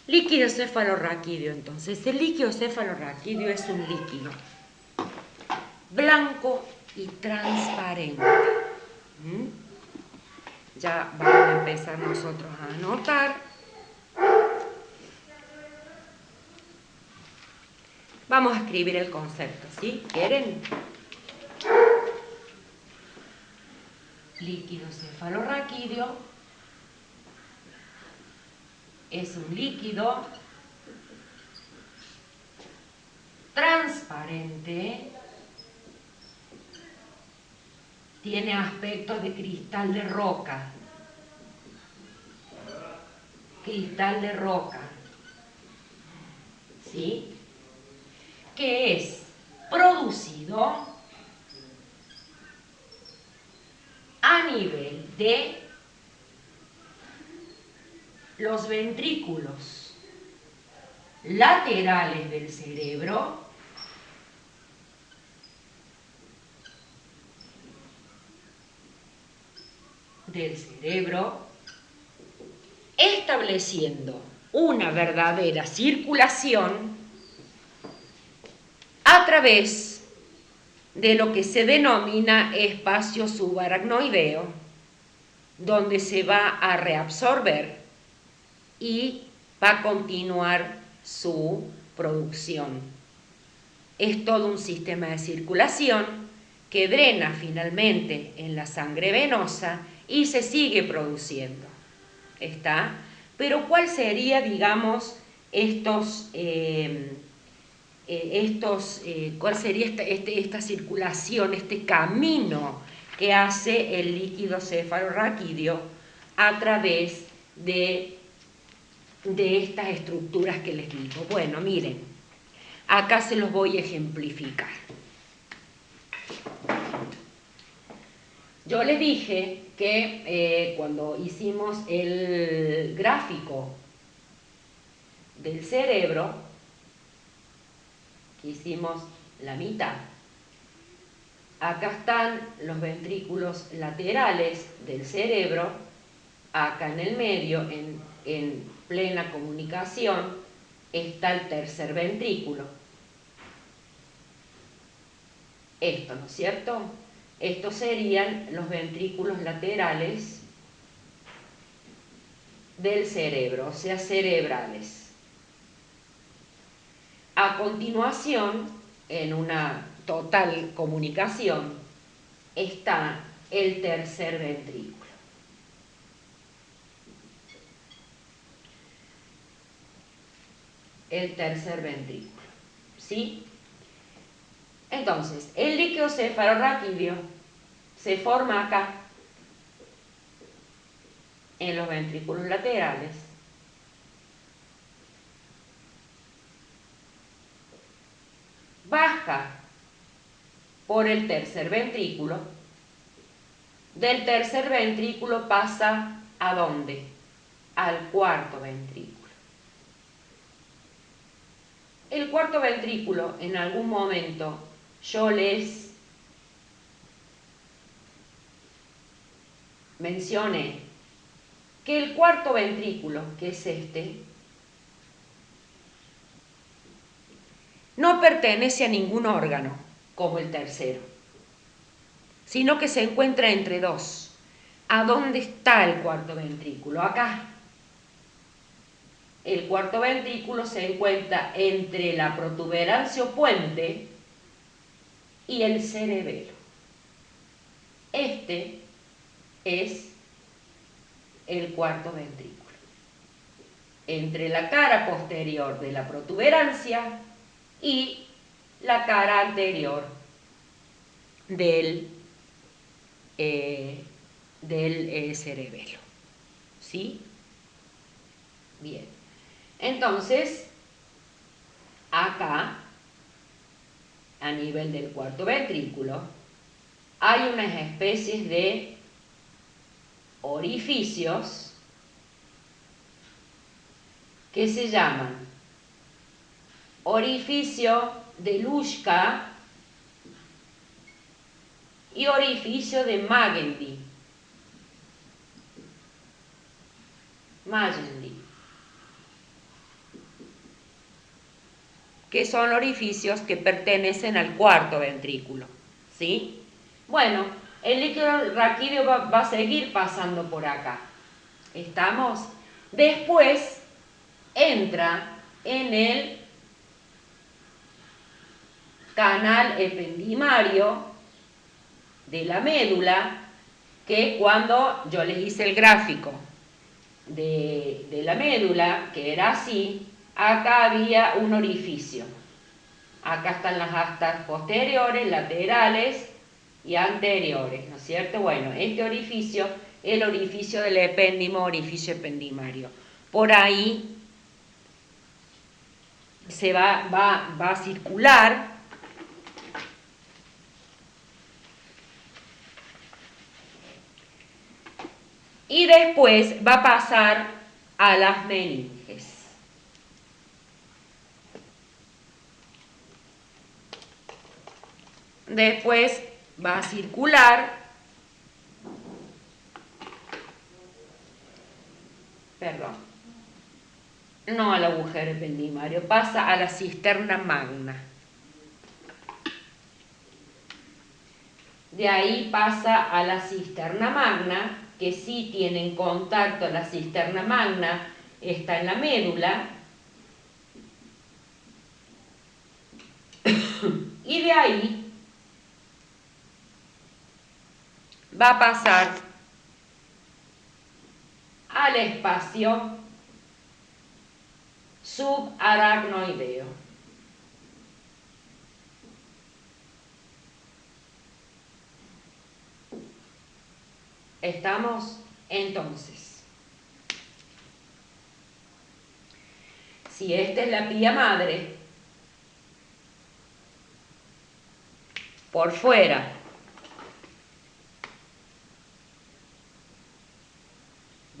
Líquido cefalorraquídeo, entonces. El líquido cefalorraquídeo es un líquido blanco y transparente. Ya vamos a empezar nosotros a anotar. Vamos a escribir el concepto, ¿sí? ¿Quieren? Líquido cefalorraquídeo es un líquido transparente tiene aspecto de cristal de roca. Cristal de roca. ¿Sí? Que es producido a nivel de los ventrículos laterales del cerebro estableciendo una verdadera circulación a través de lo que se denomina espacio subaracnoideo, donde se va a reabsorber y va a continuar su producción. Es todo un sistema de circulación que drena finalmente en la sangre venosa y se sigue produciendo. ¿Está? Pero ¿cuál sería, digamos, cuál sería esta circulación, este camino que hace el líquido cefalorraquídeo a través de estas estructuras que les digo? Bueno, miren, acá se los voy a ejemplificar. Yo les dije que cuando hicimos el gráfico del cerebro, que hicimos la mitad, acá están los ventrículos laterales del cerebro, acá en el medio, en plena comunicación, está el tercer ventrículo. Esto, ¿no es cierto? Estos serían los ventrículos laterales del cerebro, o sea, cerebrales. A continuación, en una total comunicación, está el tercer ventrículo. El tercer ventrículo, ¿sí? Entonces, el líquido cefalorraquídeo se forma acá, en los ventrículos laterales, baja por el tercer ventrículo, del tercer ventrículo pasa ¿a dónde? Al cuarto ventrículo. El cuarto ventrículo, en algún momento, yo les mencioné que el cuarto ventrículo, que es este, no pertenece a ningún órgano, como el tercero, sino que se encuentra entre dos. ¿A dónde está el cuarto ventrículo? Acá. El cuarto ventrículo se encuentra entre la protuberancia o puente y el cerebelo. Este es el cuarto ventrículo. Entre la cara posterior de la protuberancia y la cara anterior del cerebelo. ¿Sí? Bien. Entonces, acá, a nivel del cuarto ventrículo, hay unas especies de orificios que se llaman orificio de Luschka y orificio de Magendie. Que son orificios que pertenecen al cuarto ventrículo, ¿sí? Bueno, el líquido raquídeo va a seguir pasando por acá. ¿Estamos? Después entra en el canal ependimario de la médula, que cuando yo les hice el gráfico de la médula, que era así, acá había un orificio. Acá están las astas posteriores, laterales, y anteriores, ¿no es cierto? Bueno, este orificio, el orificio del epéndimo, orificio ependimario. Por ahí se va a circular y después va a pasar a las meninges. Después va a circular, perdón, no al agujero ependimario, pasa a la cisterna magna. De ahí pasa a la cisterna magna, que sí tiene en contacto la cisterna magna, está en la médula. Y de ahí va a pasar al espacio subaracnoideo. ¿Estamos? Entonces, si esta es la pía madre, por fuera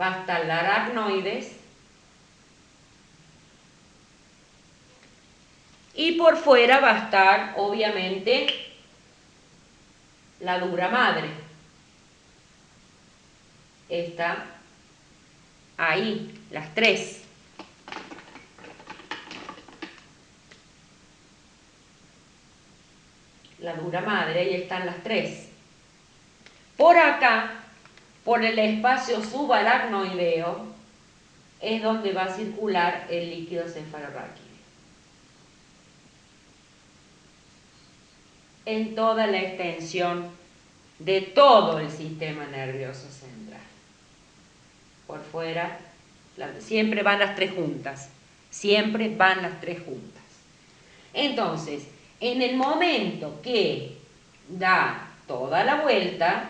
va a estar la aracnoides y por fuera va a estar, obviamente, la dura madre. Está ahí, las tres. La dura madre, ahí están las tres. Por acá, por el espacio subaracnoideo, es donde va a circular el líquido cefalorraquídeo. En toda la extensión de todo el sistema nervioso central. Por fuera, siempre van las tres juntas. Siempre van las tres juntas. Entonces, en el momento que da toda la vuelta,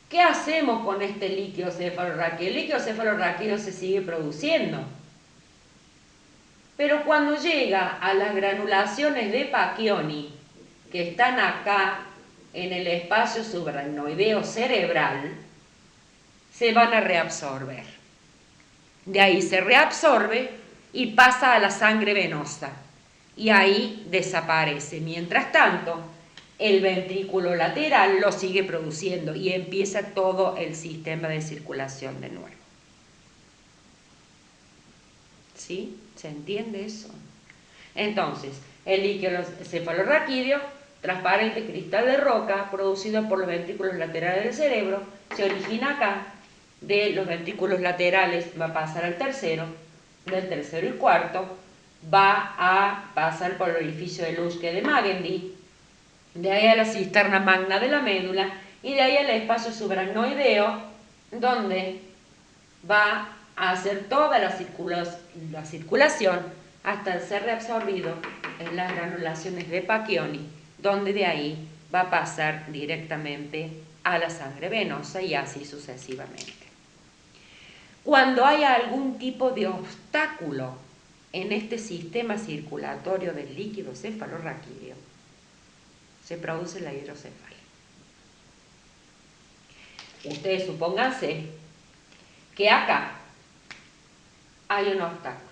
¿qué hacemos con este líquido cefalorraquídeo? El líquido cefalorraquídeo se sigue produciendo. Pero cuando llega a las granulaciones de Pacchioni, que están acá en el espacio subaracnoideo cerebral, se van a reabsorber. De ahí se reabsorbe y pasa a la sangre venosa. Y ahí desaparece. Mientras tanto, el ventrículo lateral lo sigue produciendo y empieza todo el sistema de circulación de nuevo. ¿Sí? ¿Se entiende eso? Entonces, el líquido cefalorraquídeo, transparente cristal de roca, producido por los ventrículos laterales del cerebro, se origina acá. De los ventrículos laterales va a pasar al tercero, del tercero y cuarto va a pasar por el orificio de Luschke de Magendie, de ahí a la cisterna magna de la médula y de ahí al espacio subaracnoideo, donde va a hacer toda la circulación hasta ser reabsorbido en las granulaciones de Pacchioni, donde de ahí va a pasar directamente a la sangre venosa y así sucesivamente. Cuando hay algún tipo de obstáculo en este sistema circulatorio del líquido cefalorraquídeo, se produce la hidrocefalia. Ustedes supónganse que acá hay un obstáculo.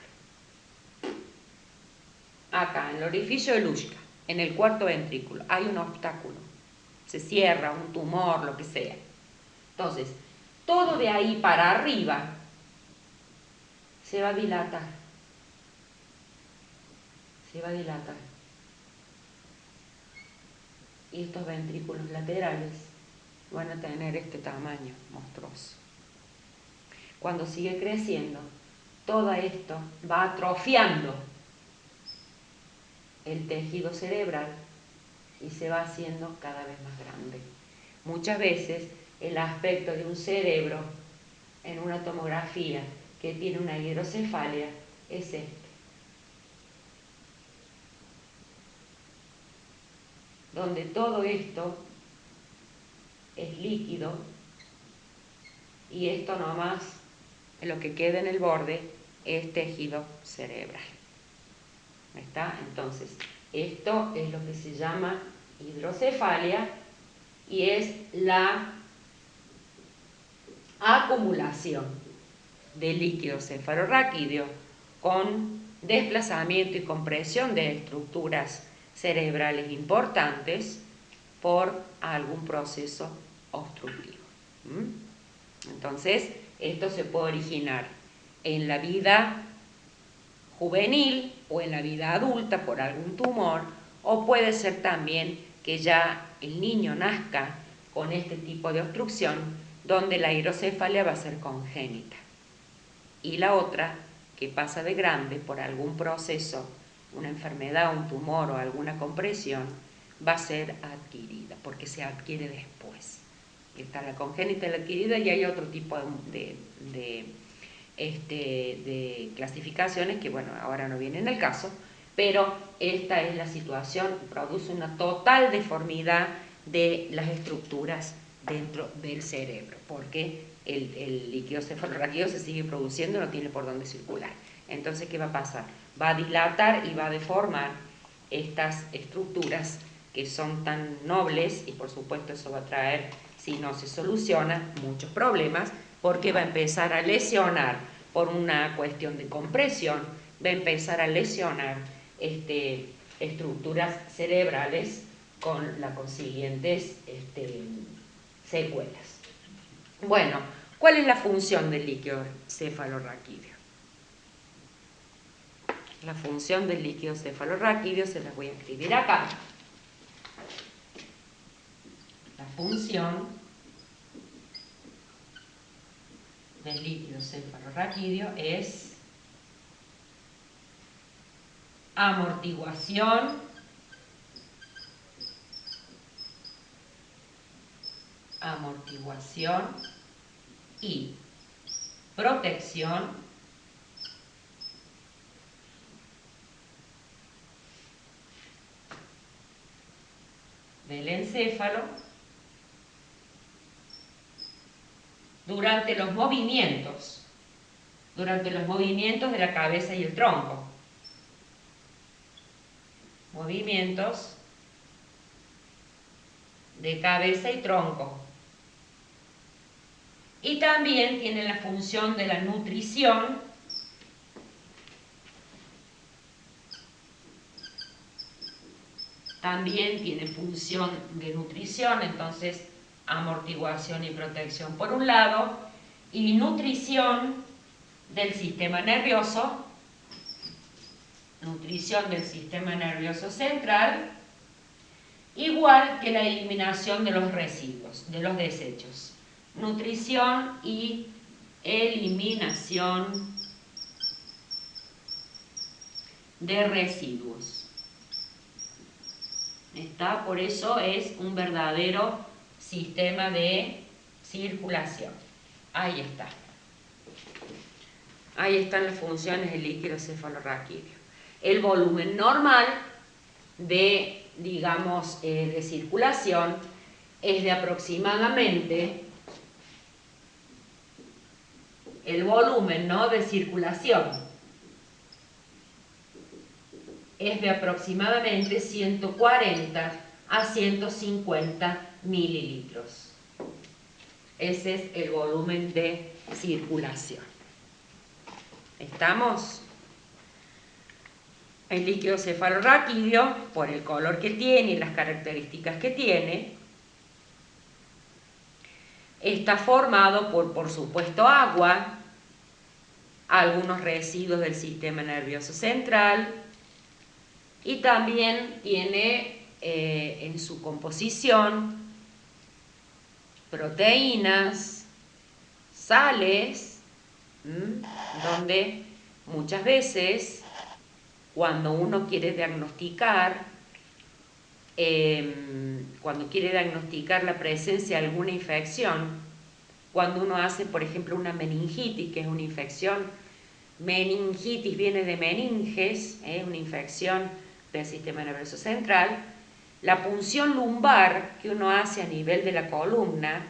Acá, en el orificio de Luschke, en el cuarto ventrículo, hay un obstáculo. Se cierra, un tumor, lo que sea. Entonces, todo de ahí para arriba se va a dilatar. Se va a dilatar. Y estos ventrículos laterales van a tener este tamaño monstruoso. Cuando sigue creciendo, todo esto va atrofiando el tejido cerebral y se va haciendo cada vez más grande. Muchas veces el aspecto de un cerebro en una tomografía que tiene una hidrocefalia es este. donde todo esto es líquido y esto nomás, lo que queda en el borde, es tejido cerebral. ¿Está? Entonces, esto es lo que se llama hidrocefalia y es la acumulación de líquido cefalorraquídeo con desplazamiento y compresión de estructuras cerebrales importantes por algún proceso obstructivo. Entonces, esto se puede originar en la vida juvenil o en la vida adulta por algún tumor, o puede ser también que ya el niño nazca con este tipo de obstrucción, donde la hidrocefalia va a ser congénita. Y la otra, que pasa de grande por algún proceso, una enfermedad, un tumor o alguna compresión, va a ser adquirida, porque se adquiere después. Está la congénita y la adquirida, y hay otro tipo de clasificaciones que, bueno, ahora no vienen al caso, pero esta es la situación, produce una total deformidad de las estructuras dentro del cerebro, porque el líquido cefalorraquídeo se sigue produciendo, no tiene por dónde circular. Entonces, ¿qué va a pasar? Va a dilatar y va a deformar estas estructuras que son tan nobles, y por supuesto eso va a traer, si no se soluciona, muchos problemas, porque va a empezar a lesionar por una cuestión de compresión, va a empezar a lesionar estructuras cerebrales con las consiguientes secuelas. Bueno, ¿cuál es la función del líquido cefalorraquídeo? La función del líquido cefalorraquídeo se las voy a escribir acá. La función del líquido cefalorraquídeo es amortiguación, y protección del encéfalo durante los movimientos de la cabeza y el tronco. Movimientos de cabeza y tronco. Y también tiene la función de la nutrición entonces amortiguación y protección por un lado, y nutrición del sistema nervioso central, igual que la eliminación de los residuos, de los desechos. Nutrición y eliminación de residuos. ¿Está? Por eso es un verdadero sistema de circulación. Ahí está. Ahí están las funciones del líquido cefalorraquídeo. El volumen normal de, digamos, de circulación es de aproximadamente, el volumen, ¿no?, de circulación es de aproximadamente 140 a 150 mililitros. Ese es el volumen de circulación. ¿Estamos? El líquido cefalorraquídeo, por el color que tiene y las características que tiene, está formado por supuesto, agua, algunos residuos del sistema nervioso central, y también tiene en su composición proteínas, sales, donde muchas veces cuando uno quiere diagnosticar la presencia de alguna infección, cuando uno hace, por ejemplo, una meningitis, que es una infección, meningitis viene de meninges, una infección del sistema nervioso central, La punción lumbar que uno hace a nivel de la columna,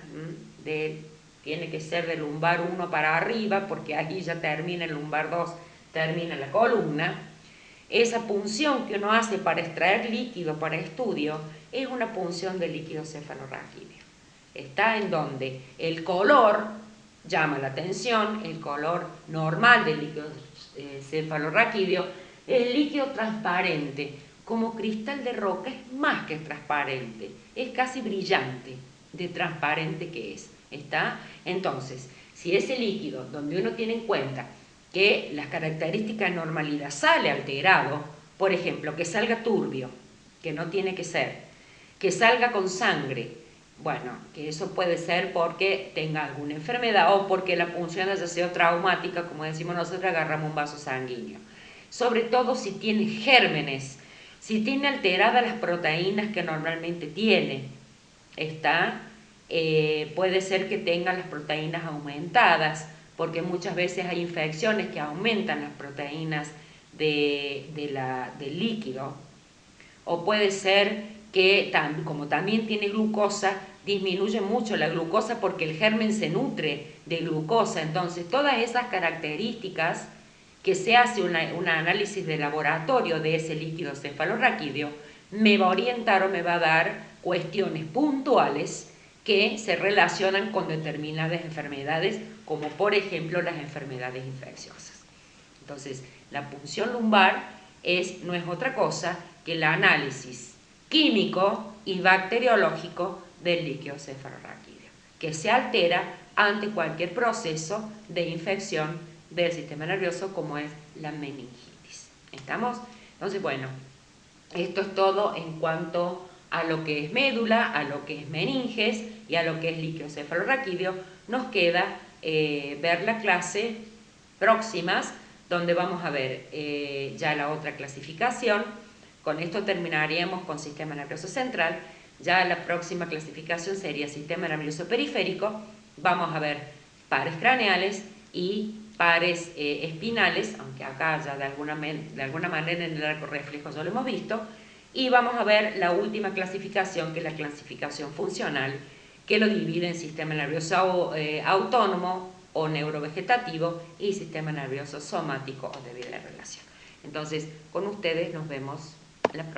tiene que ser de lumbar 1 para arriba, porque ahí ya termina el lumbar 2, termina la columna. Esa punción que uno hace para extraer líquido para estudio es una punción de líquido cefalorraquídeo. Está en donde el color llama la atención, el color normal del líquido cefalorraquídeo es líquido transparente, como cristal de roca, es más que transparente, es casi brillante de transparente que es. ¿Está? Entonces, si ese líquido, donde uno tiene en cuenta que las características de normalidad sale alterado, por ejemplo, que salga turbio, que no tiene que ser, que salga con sangre, bueno, que eso puede ser porque tenga alguna enfermedad o porque la punción haya sido traumática, como decimos nosotros, agarramos un vaso sanguíneo. Sobre todo si tiene gérmenes, si tiene alteradas las proteínas que normalmente tiene, puede ser que tenga las proteínas aumentadas, porque muchas veces hay infecciones que aumentan las proteínas del líquido, o puede ser que como también tiene glucosa, disminuye mucho la glucosa porque el germen se nutre de glucosa. Entonces todas esas características que se hace un análisis de laboratorio de ese líquido cefalorraquídeo me va a orientar o me va a dar cuestiones puntuales que se relacionan con determinadas enfermedades, como por ejemplo las enfermedades infecciosas. Entonces, la punción lumbar no es otra cosa que el análisis químico y bacteriológico del líquido cefalorraquídeo, que se altera ante cualquier proceso de infección del sistema nervioso, como es la meningitis. ¿Estamos? Entonces, bueno, esto es todo en cuanto a lo que es médula, a lo que es meninges y a lo que es líquido cefalorraquídeo. Nos queda ver la clase próximas, donde vamos a ver ya la otra clasificación. Con esto terminaríamos con sistema nervioso central. Ya la próxima clasificación sería sistema nervioso periférico. Vamos a ver pares craneales y pares espinales, aunque acá ya de alguna manera en el arco reflejo ya lo hemos visto. Y vamos a ver la última clasificación, que es la clasificación funcional, que lo divide en sistema nervioso autónomo o neurovegetativo y sistema nervioso somático o de vida de relación. Entonces, con ustedes nos vemos la próxima.